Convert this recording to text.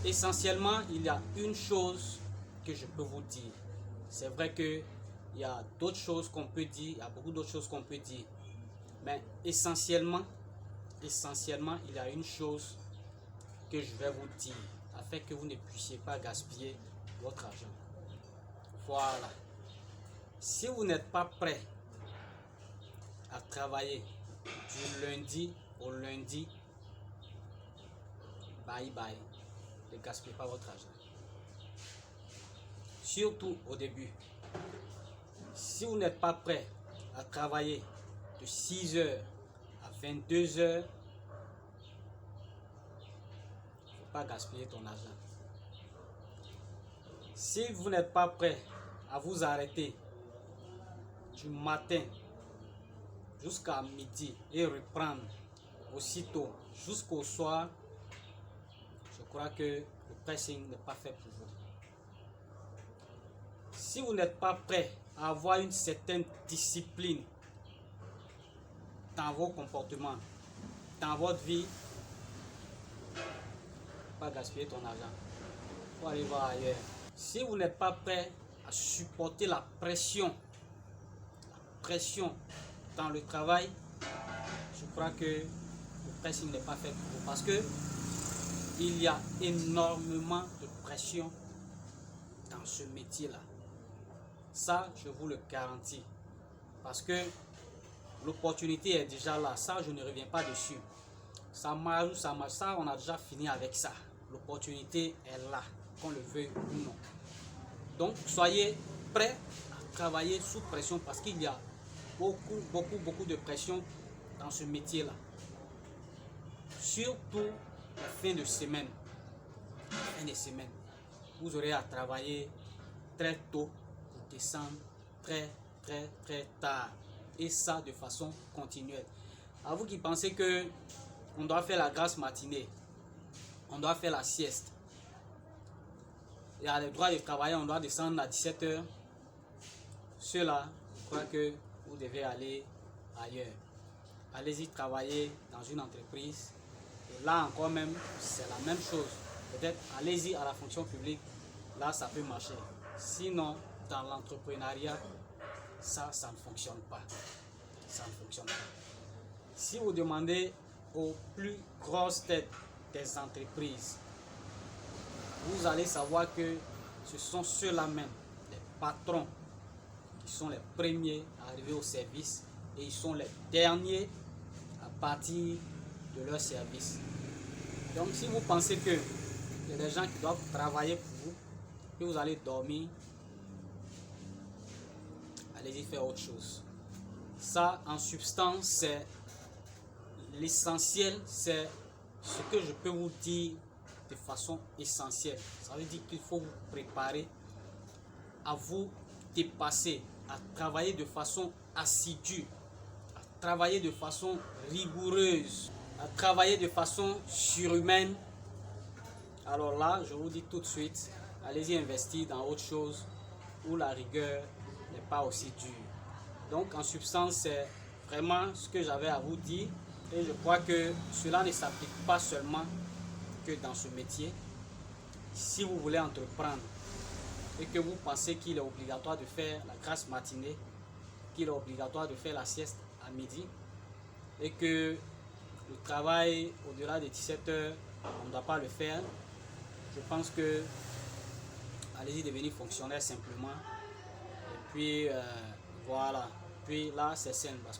Essentiellement, il y a une chose que je peux vous dire. C'est vrai que il y a d'autres choses qu'on peut dire, il y a beaucoup d'autres choses qu'on peut dire. Mais essentiellement, il y a une chose que je vais vous dire afin que vous ne puissiez pas gaspiller votre argent. Voilà. Si vous n'êtes pas prêt à travailler du lundi au lundi, bye bye. Ne gaspillez pas votre argent. Surtout au début. Si vous n'êtes pas prêt à travailler de 6h à 22h, il ne faut pas gaspiller ton argent. Si vous n'êtes pas prêt à vous arrêter du matin jusqu'à midi et reprendre aussitôt jusqu'au soir, je crois que le pressing n'est pas fait pour vous. Si vous n'êtes pas prêt à avoir une certaine discipline dans vos comportements, dans votre vie, pas gaspiller ton argent. Il faut aller voir ailleurs. Si vous n'êtes pas prêt à supporter la pression dans le travail, je crois que le pressing n'est pas fait pour vous, parce que il y a énormément de pression dans ce métier-là. Ça, je vous le garantis, parce que l'opportunité est déjà là. Ça, je ne reviens pas dessus. Ça marche ou ça marche, ça, on a déjà fini avec ça. L'opportunité est là, qu'on le veuille ou non. Donc, soyez prêts à travailler sous pression, parce qu'il y a beaucoup de pression dans ce métier-là. Surtout la fin de semaine. Vous aurez à travailler très tôt pour descendre très tard. Et ça de façon continuelle. À vous qui pensez que on doit faire la grasse matinée, on doit faire la sieste, il y a le droit de travailler, on doit descendre à 17h. Ceux-là, je crois que vous devez aller ailleurs. Allez-y travailler dans une entreprise. Et là encore même, c'est la même chose. Peut-être allez-y à la fonction publique. Là, ça peut marcher. Sinon, dans l'entrepreneuriat, ça ne fonctionne pas. Ça ne fonctionne pas. Si vous demandez aux plus grosses têtes des entreprises, vous allez savoir que ce sont ceux-là même, les patrons, qui sont les premiers à arriver au service et ils sont les derniers à partir de leur service. Donc si vous pensez que il y a des gens qui doivent travailler pour vous et vous allez dormir, allez-y faire autre chose. Ça, en substance, c'est l'essentiel, c'est ce que je peux vous dire de façon essentielle. Ça veut dire qu'il faut vous préparer à vous dépasser, à travailler de façon assidue, à travailler de façon rigoureuse, à travailler de façon surhumaine. Alors là, je vous dis tout de suite, allez-y investir dans autre chose où la rigueur n'est pas aussi dure. Donc en substance, c'est vraiment ce que j'avais à vous dire. Et je crois que cela ne s'applique pas seulement que dans ce métier. Si vous voulez entreprendre et que vous pensez qu'il est obligatoire de faire la grasse matinée, qu'il est obligatoire de faire la sieste à midi, et que le travail au-delà de 17h, on ne doit pas le faire, je pense que allez-y devenir fonctionnaire simplement. Et puis voilà. Puis là, c'est sain.